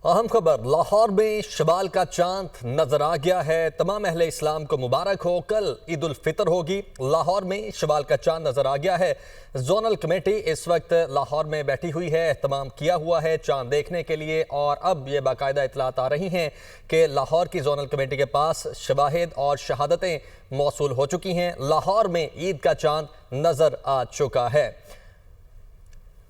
अहम खबर, लाहौर में शवाल का चांद नजर आ गया है। तमाम अहले इस्लाम को मुबारक हो। कल ईद उल फितर होगी। लाहौर में शवाल का चांद नजर आ गया है। जोनल कमेटी इस वक्त लाहौर में बैठी हुई है, एहतमाम किया हुआ है चांद देखने के लिए। और अब ये बाकायदा इतलात आ रही हैं कि लाहौर की जोनल कमेटी के पास शवाहिद और शहादतें मौसूल हो चुकी हैं। लाहौर में ईद का चांद नजर आ चुका है।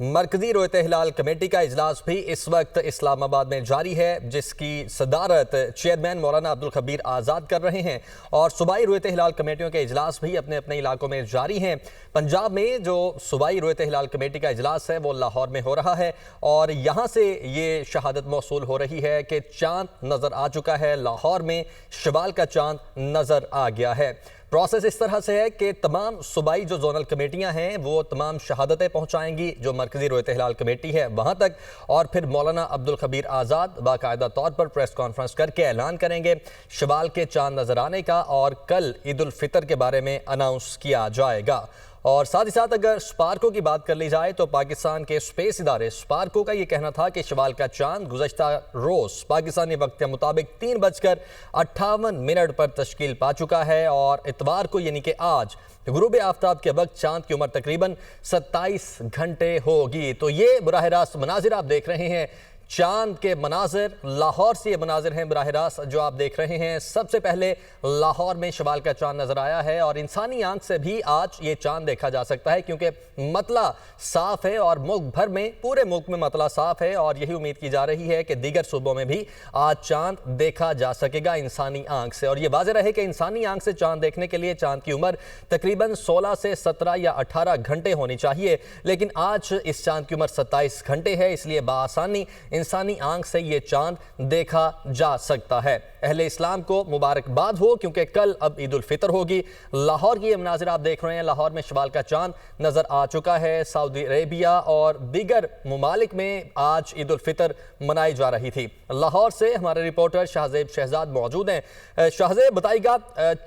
मरकजी रोयत हिलाल कमेटी का इजलास भी इस वक्त इस्लामाबाद में जारी है, जिसकी सदारत चेयरमैन मौलाना अब्दुल खबीर आज़ाद कर रहे हैं। और सूबाई रोयत हिलाल कमेटियों के इजलास भी अपने अपने इलाकों में जारी हैं। पंजाब में जो सूबाई रोयत हिलाल कमेटी का इजलास है वो लाहौर में हो रहा है और यहाँ से ये शहादत मौसूल हो रही है कि चांद नज़र आ चुका है। लाहौर में शवाल का चांद नज़र आ गया है। प्रोसेस इस तरह से है कि तमाम सूबाई जो जोनल कमेटियां हैं वो तमाम शहादतें पहुंचाएंगी जो मरकजी रोयत हिलाल कमेटी है वहां तक, और फिर मौलाना अब्दुल खबीर आज़ाद बाकायदा तौर पर प्रेस कॉन्फ्रेंस करके ऐलान करेंगे शवाल के चांद नजर आने का और कल ईद उल फितर के बारे में अनाउंस किया जाएगा। और साथ ही साथ अगर स्पार्को की बात कर ली जाए तो पाकिस्तान के स्पेस इदारे स्पार्को का ये कहना था कि शवाल का चांद गुज़श्ता रोज़ पाकिस्तानी वक्त के मुताबिक 3:58 पर तश्कील पा चुका है और इतवार को यानी कि आज गुरूब आफ्ताब के वक्त चांद की उम्र तकरीबन 27 घंटे होगी। तो ये बराह रास्त मनाजिर आप देख रहे हैं, चांद के मनाजिर लाहौर से ये मनाजिर हैं बराह रास्त जो आप देख रहे हैं। सबसे पहले लाहौर में शवाल का चांद नजर आया है और इंसानी आंख से भी आज ये चांद देखा जा सकता है क्योंकि मतला साफ है और मुल्क भर में पूरे मुल्क में मतला साफ है और यही उम्मीद की जा रही है कि दीगर सूबों में भी आज चांद देखा जा सकेगा इंसानी आंख से। और ये वाज़ेह रहे कि इंसानी आंख से चांद देखने के लिए चांद की उम्र तकरीबन 16 से 17 या 18 घंटे होनी चाहिए, लेकिन आज इस चांद की उम्र 27 घंटे है, इसलिए बाआसानी इंसानी आंख से ये चांद देखा जा सकता है। अहले इस्लाम को मुबारकबाद हो क्योंकि कल अब ईद उल फितर होगी। लाहौर की ये मनाजिर आप देख रहे हैं, लाहौर में शवाल का चांद नजर आ चुका है। सऊदी अरेबिया और दीगर मुमालिक में आज ईद उल फितर मनाई जा रही थी। लाहौर से हमारे रिपोर्टर शाहजेब शहजाद मौजूद हैं। शाहजेब बताइएगा,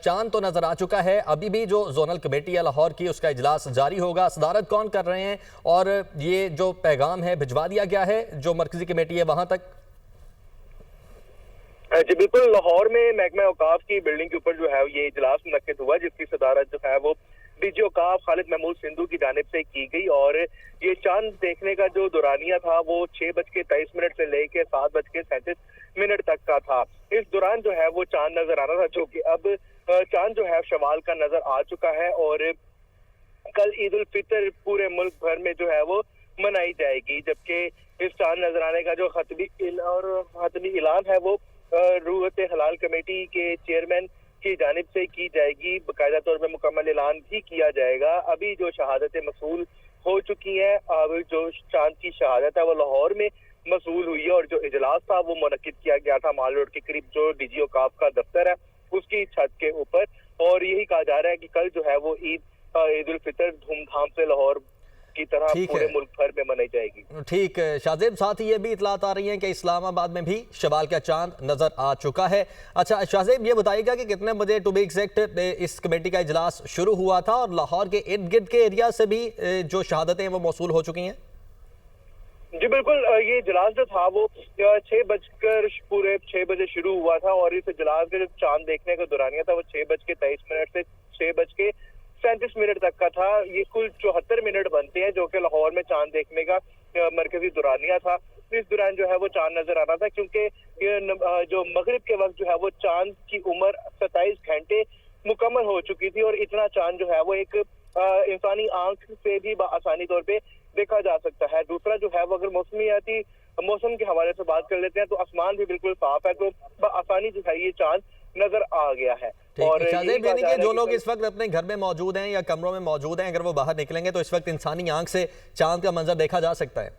चांद तो नजर आ चुका है, अभी भी जो जोनल कमेटी है लाहौर की उसका इजलास जारी होगा, सदारत कौन कर रहे हैं और ये जो पैगाम है भिजवा दिया गया है जो मरकजी कमेटी है वहां तक? जी बिल्कुल, लाहौर में महकमा औकाफ की बिल्डिंग के ऊपर जो है ये इजलास मुनक्किद हुआ जिसकी सदारत जो है वो डीजी औकाफ खालिद महमूद सिंधु की जानिब से की गई। और ये चांद देखने का जो दौरानिया था वो 6:23 से लेके 7:37 तक का था। इस दौरान जो है वो चांद नजर आ रहा था, जो कि अब चांद जो है शवाल का नजर आ चुका है और कल ईद उल फितर पूरे मुल्क भर में जो है वो मनाई जाएगी। जबकि इस चांद नजर आने का जो हतमी ऐलान है वो रोयत हिलाल कमेटी के चेयरमैन की जानिब से की जाएगी। बाकायदा तौर पर मुकम्मल ऐलान भी किया जाएगा। अभी जो शहादतें मसूल हो चुकी हैं, अब जो चांद की शहादत है वो लाहौर में मसूल हुई है और जो इजलास था वो मुनक्किद किया गया था माल रोड के करीब जो डीजी औकाफ का दफ्तर है उसकी छत के ऊपर। और यही कहा जा रहा है कि कल जो है वो ईद उल फितर धूमधाम से लाहौर की तरह पूरे मुल्क भर में मनाई जाएगी। ठीक है शाहजेब, साथ ही ये भी इतलात आ रही हैं कि इस्लामाबाद में भी शवाल का चांद नजर आ चुका है। अच्छा शाहजेब, ये बताइएगा कि कितने बजे टू बी एग्जैक्ट इस कमेटी का इजलास शुरू हुआ था और लाहौर के इर्द गिर्द के एरिया से भी जो शहादतें हैं वो मौसूल हो चुकी हैं? जी बिल्कुल, ये इजलास जो था वो 6 बजे शुरू हुआ था और इस इजलास के जो चांद देखने का दौरानिया था वो 6:23 से 6:37 तक का था। ये कुल 74 मिनट बनते हैं जो कि लाहौर में चांद देखने का मरकजी दौरानिया था। इस दौरान जो है वो चांद नजर आ रहा था क्योंकि जो मगरिब के वक्त जो है वो चांद की उम्र 27 घंटे मुकम्मल हो चुकी थी और इतना चांद जो है वो एक इंसानी आंख से भी आसानी तौर पे देखा जा सकता है। दूसरा जो है वो अगर मौसम के हवाले से बात कर लेते हैं तो आसमान भी बिल्कुल साफ है, तो आसानी जो है ये चांद नजर आ गया है। और यानी कि जो लोग इस वक्त अपने घर में मौजूद हैं या कमरों में मौजूद हैं, अगर वो बाहर निकलेंगे तो इस वक्त इंसानी आंख से चांद का मंजर देखा जा सकता है।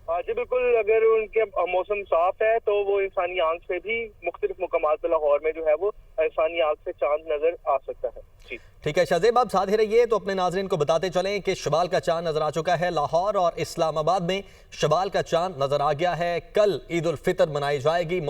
हाँ जी बिल्कुल, अगर उनके मौसम साफ है तो वो इंसानी आंख से भी मुख्तलिफ मुकामात पे लाहौर में जो है वो इंसानी आंख से चांद नजर आ सकता है। जी ठीक है शाहजेब, आप साथ ही रहिए तो अपने नाजरीन को बताते चलें कि शवाल का चांद नजर आ चुका है। लाहौर और इस्लामाबाद में शवाल का चांद नजर आ गया है। कल ईद उल फितर मनाई जाएगी।